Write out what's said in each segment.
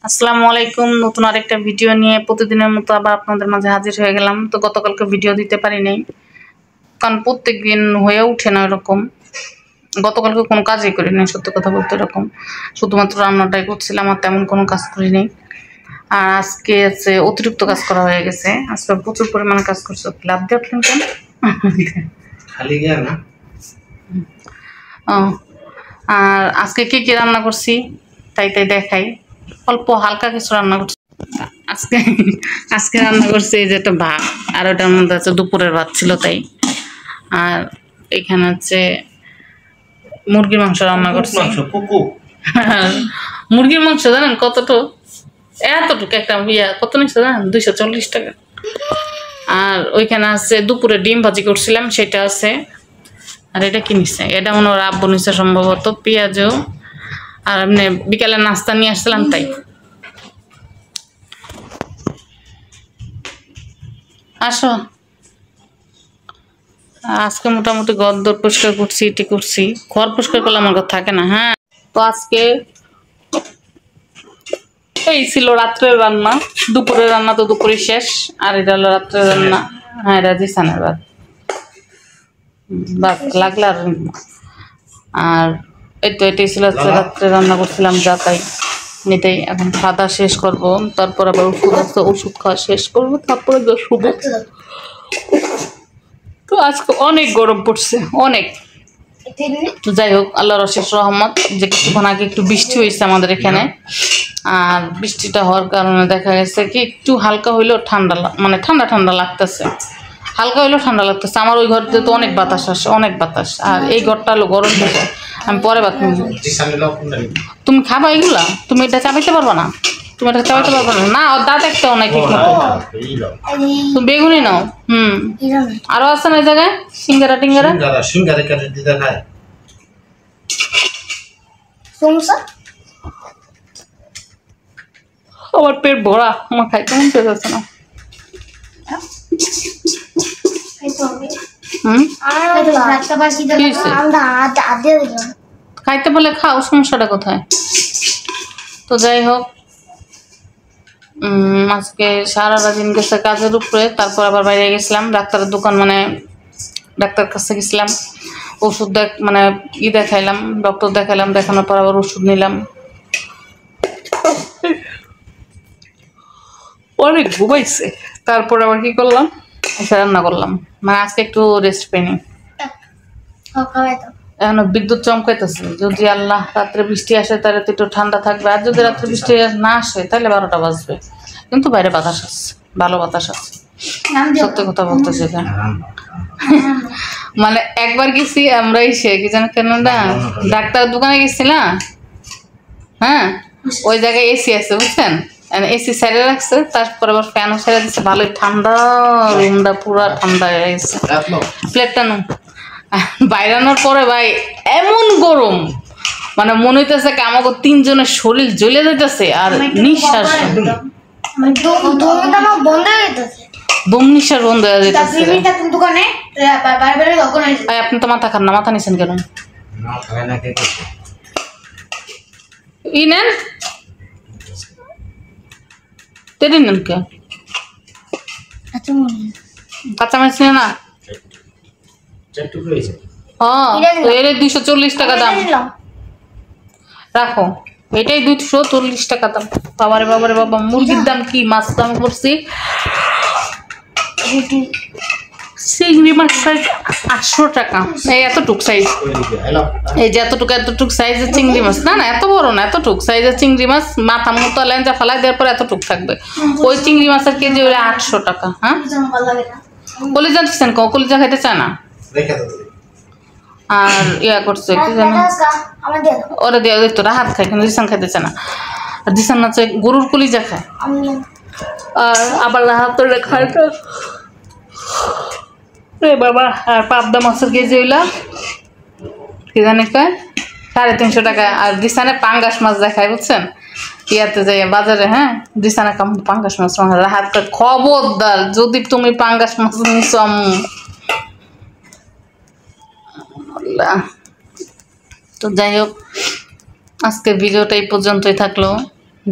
আসসালামু আলাইকুম। নতুন আরেকটা ভিডিও নিয়ে প্রতিদিনের মতো আবার আপনাদের মাঝে হাজির হয়ে গেলাম। তো গতকালকে ভিডিও দিতে পারি নাই, কারণ প্রত্যেকদিন হয়ে ওঠে না এরকম। গতকালকে কোনো কাজই করি নাই, সত্যি কথা বলতে। এরকম শুধুমাত্র রান্নাটাই করছিলাম, আর তেমন কোনো কাজ করি নাই। আর আজকে আছে অতিরিক্ত কাজ করা হয়ে গেছে। আজকে প্রচুর পরিমাণে কাজ করছে। লাভ দিয়ে উঠলেন কেন? খালি গিয়া না। আর আজকে কি কি রান্না করছি তাই দেখাই। অল্প হালকা কিছু রান্না করছি আজকে। আজকে রান্না করছি এই যে একটা ভাত, আর ওটার মধ্যে আছে দুপুরের ভাত ছিল তাই। আর এখানে হচ্ছে মুরগির মাংস রান্না করছি। মুরগির মাংস জানেন কতটুক? এতটুকু একটা কত নিচ্ছে জানেন? 240 টাকা। আর ওইখানে আছে দুপুরে ডিম ভাজি করছিলাম, সেটা আছে। আর এটা কি নিচ্ছে? এটা মনে হয় আব্বু নিচ্ছে সম্ভবত, পেঁয়াজও। আর এমনি বিকালে নাস্তা নিয়ে আসছিলাম তাই। আসো। আজকে মোটামুটি ঘর দর পরিষ্কার করছি, এটি করছি। ঘর পরিষ্কার করলে আমার ঘর থাকে না। হ্যাঁ, তো আজকে এই ছিল রাত্রের রান্না। দুপুরের রান্না তো দুপুরে শেষ, আর এটা হলো রাত্রের রান্না। হ্যাঁ, এটা জিসানের ভাত বাস লাগলে। আর এই তো এটাই ছিল রাত্রে রান্না করছিলাম যা তাই। এটাই এখন খাওয়া শেষ করব, তারপর আবার ওষুধ আছে, ওষুধ খাওয়া শেষ করবো, তারপরে শুভ। তো আজকে অনেক গরম পড়ছে, অনেক। তো যাই হোক, আল্লাহর অশেষ রহমত যে কিছুক্ষণ আগে একটু বৃষ্টি হয়েছে আমাদের এখানে। আর বৃষ্টিটা হওয়ার কারণে দেখা গেছে কি একটু হালকা হইলেও ঠান্ডা, মানে ঠান্ডা ঠান্ডা লাগতেছে। হালকা হইলেও ঠান্ডা লাগতেছে। আমার ওই ঘরতে তো অনেক বাতাস আসে, অনেক বাতাস। আর এই ঘরটা হলো গরম থেকে। আমি পরে বাত নিব। তুমি খাবা এগুলা? তুমি এটা চাপাইতে পারবা না? তুমি এটা চাপাইতে পারবা না? না, দাঁত একটাও নাই ঠিক মতো। তুমি বেগুনি নাও। আরো আছে না এই জায়গায় সিঙ্গারা টিঙ্গারা। আমার পেট ভরা, আমার খাইতে মন চাইছে না। খাইতে বলে খাও, সমস্যাটা কোথায়? তো যাই হোক, আজকে সারাটা দিন গেছে কাজের উপরে। তারপর আবার বাইরে গেছিলাম ডাক্তারের দোকান, মানে ডাক্তার কাছে গেছিলাম। ওষুধ মানে দেখাইলাম, ডক্টর দেখাইলাম। দেখানোর পর আবার ওষুধ নিলাম। অনেক ঘুমাইছে। তারপর আবার কি করলাম, এসে রান্না করলাম। মানে আজকে একটু রেস্ট পেনি। এখন বিদ্যুৎ চমকাইতেছে। যদি আল্লাহ রাত্রে বৃষ্টি আসে তাহলে তো একটু ঠান্ডা থাকবে, আর যদি রাত্রে বৃষ্টি না আসে তাহলে 12টা বাজবে। কিন্তু বাইরে বাতাস আছে, ভালো বাতাস আছে, সত্যি কথা বলতেছে। মানে একবার গেছি আমরা এসে কি জানো কেন না, ডাক্তার দোকানে গেছি না। হ্যাঁ, ওই জায়গায় এসি আছে বুঝছেন, এসি সাইডে রাখছে। তারপর আবার ফ্যানও ছেড়ে দিচ্ছে, ভালোই ঠান্ডা। রুমটা পুরো ঠান্ডা হয়ে গেছে। প্লেটটা নো বাইরানোর পরে ভাই এমন গরম, মানে মনে হইতেছে আমাকে 3 জনের শরীর জ্বলে যেতেছে। আর নিঃশ্বাস দম নিঃশ্বাস বন্ধ হয়ে যেতেছে। আপনি তো মাথা খান না, মাথা নিছেন কেন? ই নেন, তেরি নেন কে? কাঁচামরিচ নেন না? এর 240 টাকা দাম। রাখো, এটাই 240 টাকা দাম। বাবারে বাবারে বাবা, মুরগির দাম কি, মাছ দাম করছি। চিংড়ি মাছ সাইজ 800 টাকা। এই এতটুক সাইজ, এই যে এতটুক সাইজের চিংড়ি মাছ। না না, এত বড় না, এতটুক সাইজের চিংড়ি মাছ। মাথা মতো লেঞ্জা ফালাই দেওয়ার পর এতটুক থাকবে। ওই চিংড়ি মাছের কেজি হলে 800 টাকা। হ্যাঁ, কলিজা দিচ্ছেন? কলিজা খাইতে চায় না। আর করছে কি জানো, ওরা দিয়ে দেখতো হাত খায়, কিন্তু দিসান খাইতে চায় না। আর দিসান হচ্ছে গরুর কলিজা খায়, আর আবার হাত খায় তো। বাবা, আর পাবদা মাছের কেজি হইলা কি জানি কয় 350 টাকা। আর দিসানে পাঙ্গাস মাছ দেখায় বুঝছেন, ইয়াতে যাই বাজারে। হ্যাঁ, দিসানে পাঙ্গাস মাছ হাত কয়, খবরদার যদি তুমি পাঙ্গাস মাছ নিছো আম্মু। তো যাই হোক, আজকের ভিডিওটা এই পর্যন্তই থাকলো।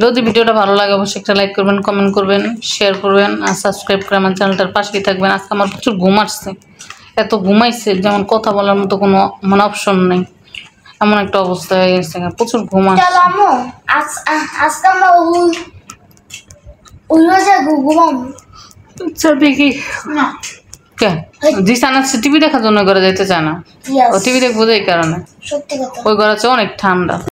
যদি ভিডিওটা ভালো লাগে অবশ্যই একটা লাইক করবেন, কমেন্ট করবেন, শেয়ার করবেন আর সাবস্ক্রাইব করে আমার চ্যানেলটার পাশেই থাকবেন। আজকে আমার প্রচুর ঘুম আসছে, এত ঘুমাইছে যেমন কথা বলার মতো কোনো মানে অপশন নেই, এমন একটা অবস্থা হয়ে গেছে, প্রচুর ঘুম আসছে। চলো আম্মু আজকে আমরা ওই রোজে ঘুমাবো। আচ্ছা দেখি না কে জি সানাচ্ছে টিভি দেখার জন্য ঘরে যেতে চায় না, Yes. ও টিভি দেখবো এই কারণে। সত্যি কথা। ওই ঘর আছে অনেক ঠান্ডা।